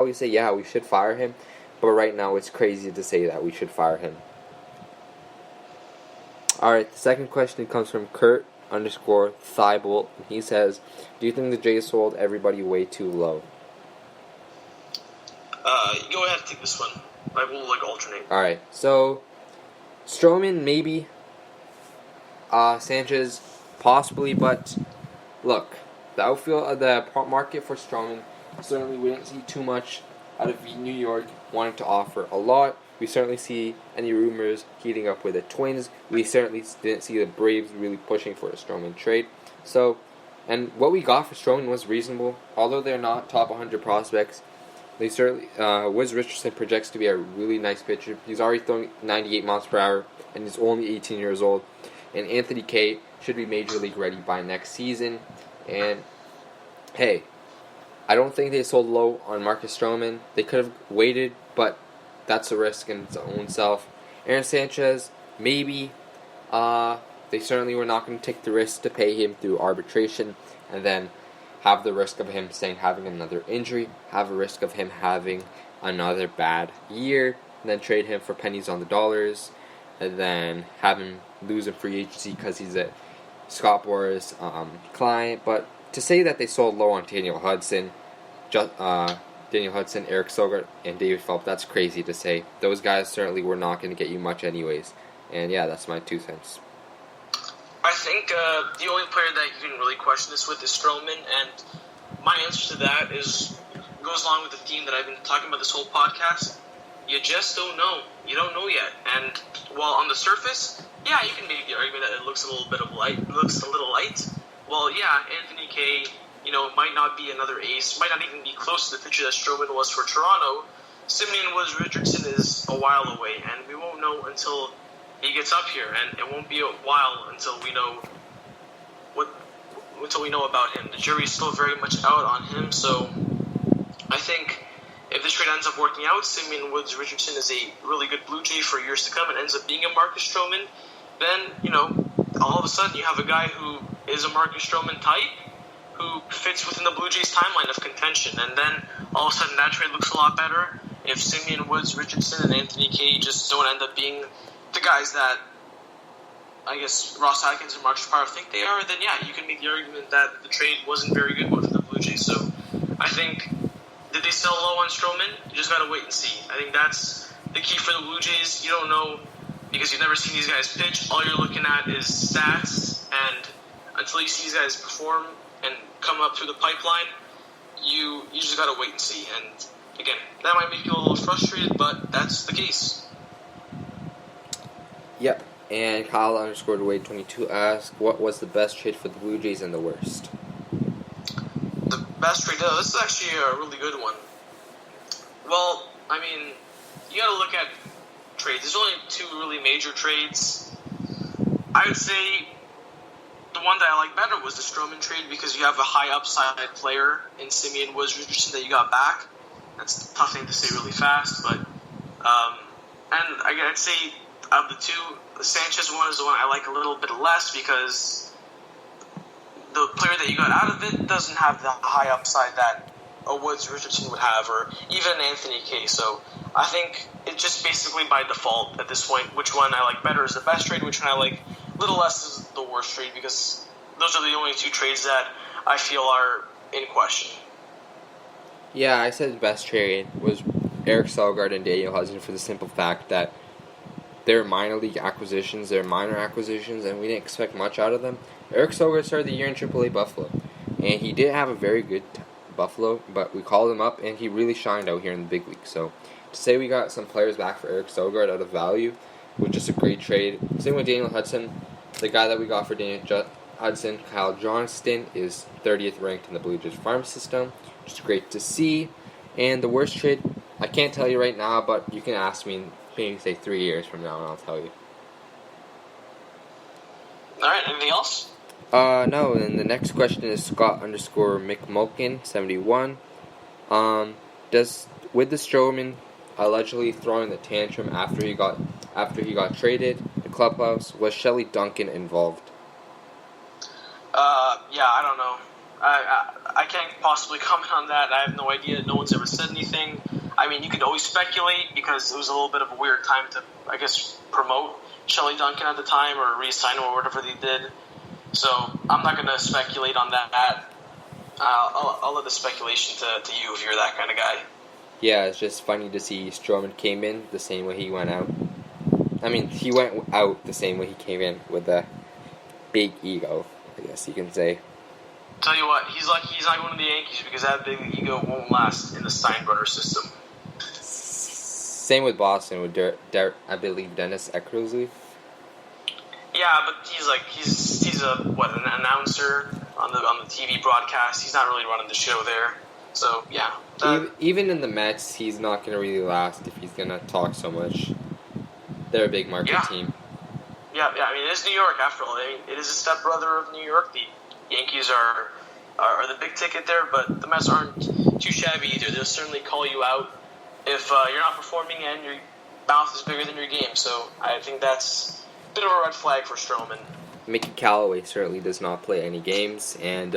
always say, yeah, we should fire him, but right now it's crazy to say that we should fire him. Alright, the second question comes from Kurt_Thibault. He says, do you think the Jays sold everybody way too low? Go ahead and take this one. I will alternate. Alright, so Stroman maybe, Sanchez possibly, but look, the outfield, the market for Stroman, certainly we didn't see too much out of New York wanting to offer a lot. We certainly see any rumors heating up with the Twins. We certainly didn't see the Braves really pushing for a Stroman trade. So, and what we got for Stroman was reasonable. Although they're not top 100 prospects, they certainly, Wiz Richardson projects to be a really nice pitcher. He's already throwing 98 miles per hour, and he's only 18 years old. And Anthony Kay should be Major League ready by next season. And, hey, I don't think they sold low on Marcus Stroman. They could have waited, but that's a risk in its own self. Aaron Sanchez, maybe. They certainly were not going to take the risk to pay him through arbitration and then have the risk of him having another injury, have a risk of him having another bad year, and then trade him for pennies on the dollars, and then have him lose in free agency because he's a Scott Boras client. But to say that they sold low on Daniel Hudson, Eric Sogard, and David Phelps, that's crazy to say. Those guys certainly were not going to get you much anyways. And yeah, that's my 2 cents. I think the only player that you can really question this with is Stroman, and my answer to that goes along with the theme that I've been talking about this whole podcast. You just don't know. You don't know yet. And while on the surface, yeah, you can make the argument that it looks a little light. Well, yeah, Anthony Kay, might not be another ace, might not even be close to the pitcher that Stroman was for Toronto. Simeon Woods Richardson is a while away, and we won't know until he gets up here, and it won't be a while until we know about him. The jury's still very much out on him, so I think if this trade ends up working out, Simeon Woods Richardson is a really good Blue Jay for years to come and ends up being a Marcus Stroman, then, all of a sudden you have a guy who is a Marcus Stroman type who fits within the Blue Jays timeline of contention, and then all of a sudden that trade looks a lot better if Simeon Woods Richardson and Anthony Kay just don't end up being the guys that I guess Ross Atkins and Mark Shapiro think they are. Then yeah, you can make the argument that the trade wasn't very good for the Blue Jays. So I think, did they sell low on Stroman? You just gotta wait and see. I think that's the key for the Blue Jays. You don't know because you've never seen these guys pitch. All you're looking at is stats, and until you see these guys perform and come up through the pipeline, you just gotta wait and see. And again, that might make you a little frustrated, but that's the case. Yep. And Kyle_Wade22 asks, what was the best trade for the Blue Jays and the worst? The best trade? This is actually a really good one. Well, I mean, you gotta look at trades. There's only 2 really major trades. I would say the one that I like better was the Stroman trade because you have a high upside player in Simeon Woods Richardson that you got back. That's a tough thing to say really fast, but and I'd say out of the 2, the Sanchez one is the one I like a little bit less because the player that you got out of it doesn't have the high upside that a Woods Richardson would have, or even Anthony Kay. So I think it's just basically by default at this point which one I like better is the best trade, which one I like a little less is the worst trade, because those are the only 2 trades that I feel are in question. Yeah, I said the best trade was Eric Sogard and Daniel Hudson for the simple fact that they're minor league acquisitions, they're minor acquisitions, and we didn't expect much out of them. Eric Sogard started the year in AAA Buffalo, and he did have a very good Buffalo, but we called him up, and he really shined out here in the big league. So to say we got some players back for Eric Sogard out of value was just a great trade. Same with Daniel Hudson. The guy that we got for Daniel Hudson, Kyle Johnston, is 30th ranked in the Blue Jays farm system, which is great to see. And the worst trade, I can't tell you right now, but you can ask me maybe say 3 years from now, and I'll tell you. All right, anything else? No, and the next question is Scott_McMulkin71. With the Stroman allegedly throwing the tantrum after he got traded, the clubhouse, was Shelley Duncan involved? Yeah, I don't know. I can't possibly comment on that. I have no idea. No one's ever said anything. I mean, you could always speculate because it was a little bit of a weird time to, I guess, promote Shelley Duncan at the time or re-sign him or whatever they did. So I'm not going to speculate on that. I'll let the speculation to you if you're that kind of guy. Yeah, it's just funny to see Strowman came in the same way he went out. I mean, he went out the same way he came in, with a big ego, I guess you can say. Tell you what, he's lucky he's not going to the Yankees because that big ego won't last in the Steinbrenner system. Same with Boston, with I believe Dennis Eckersley. Yeah, but he's an announcer on the TV broadcast. He's not really running the show there. So yeah. Even in the Mets, he's not going to really last if he's going to talk so much. They're a big market team. Yeah. I mean, it is New York after all. I mean, it is a stepbrother of New York. The Yankees are the big ticket there, but the Mets aren't too shabby either. They'll certainly call you out if you're not performing and your mouth is bigger than your game. So I think that's a bit of a red flag for Strowman. Mickey Callaway certainly does not play any games, and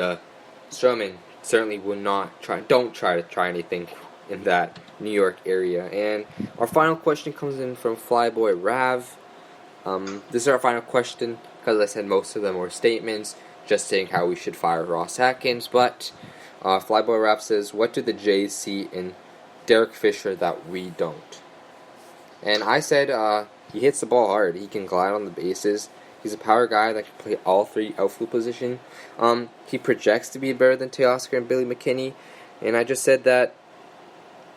Strowman certainly don't try to try anything in that New York area. And our final question comes in from Flyboy Rav. This is our final question, because I said most of them were statements, just saying how we should fire Ross Atkins, but Flyboy Rav says, what do the Jays see in Derek Fisher that we don't? And I said, he hits the ball hard, he can glide on the bases, he's a power guy that can play all three outfield positions. He projects to be better than Teoscar and Billy McKinney, and I just said that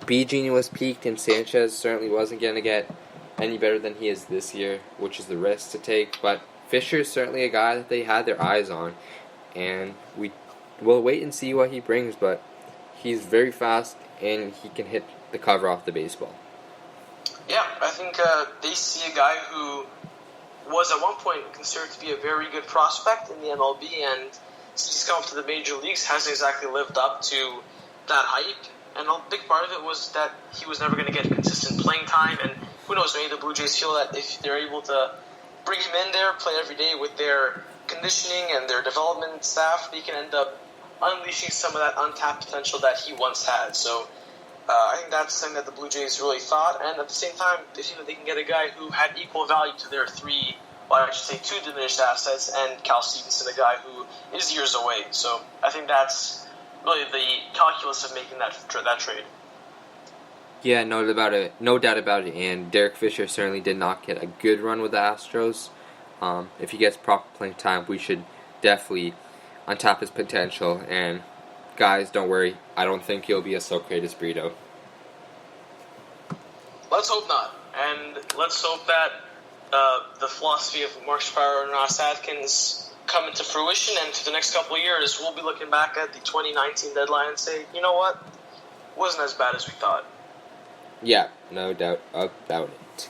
B. Genie was peaked, and Sanchez certainly wasn't going to get any better than he is this year, which is the risk to take. But Fisher is certainly a guy that they had their eyes on, and we'll wait and see what he brings. But he's very fast, and he can hit the cover off the baseball. Yeah, I think they see a guy who was at one point considered to be a very good prospect in the MLB, and since he's come up to the major leagues, hasn't exactly lived up to that hype. And a big part of it was that he was never going to get consistent playing time. And who knows, maybe the Blue Jays feel that if they're able to bring him in there, play every day with their conditioning and their development staff, they can end up unleashing some of that untapped potential that he once had. So I think that's something that the Blue Jays really thought. And at the same time, they feel that they can get a guy who had equal value to their two diminished assets, and Cal Stevenson, a guy who is years away. So I think that's really the calculus of making that trade. Yeah, no doubt about it. And Derek Fisher certainly did not get a good run with the Astros. If he gets proper playing time, we should definitely untap his potential. And guys, don't worry, I don't think he'll be a Socrates Brito. Let's hope not. And let's hope that the philosophy of Mark Spiro and Ross Atkins come into fruition, and for the next couple of years, we'll be looking back at the 2019 deadline and say, you know what? It wasn't as bad as we thought. Yeah, no doubt about it.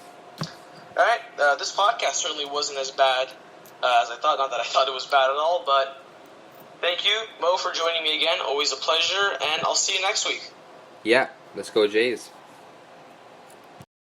Alright, this podcast certainly wasn't as bad as I thought. Not that I thought it was bad at all, but thank you, Mo, for joining me again. Always a pleasure, and I'll see you next week. Yeah, let's go Jays.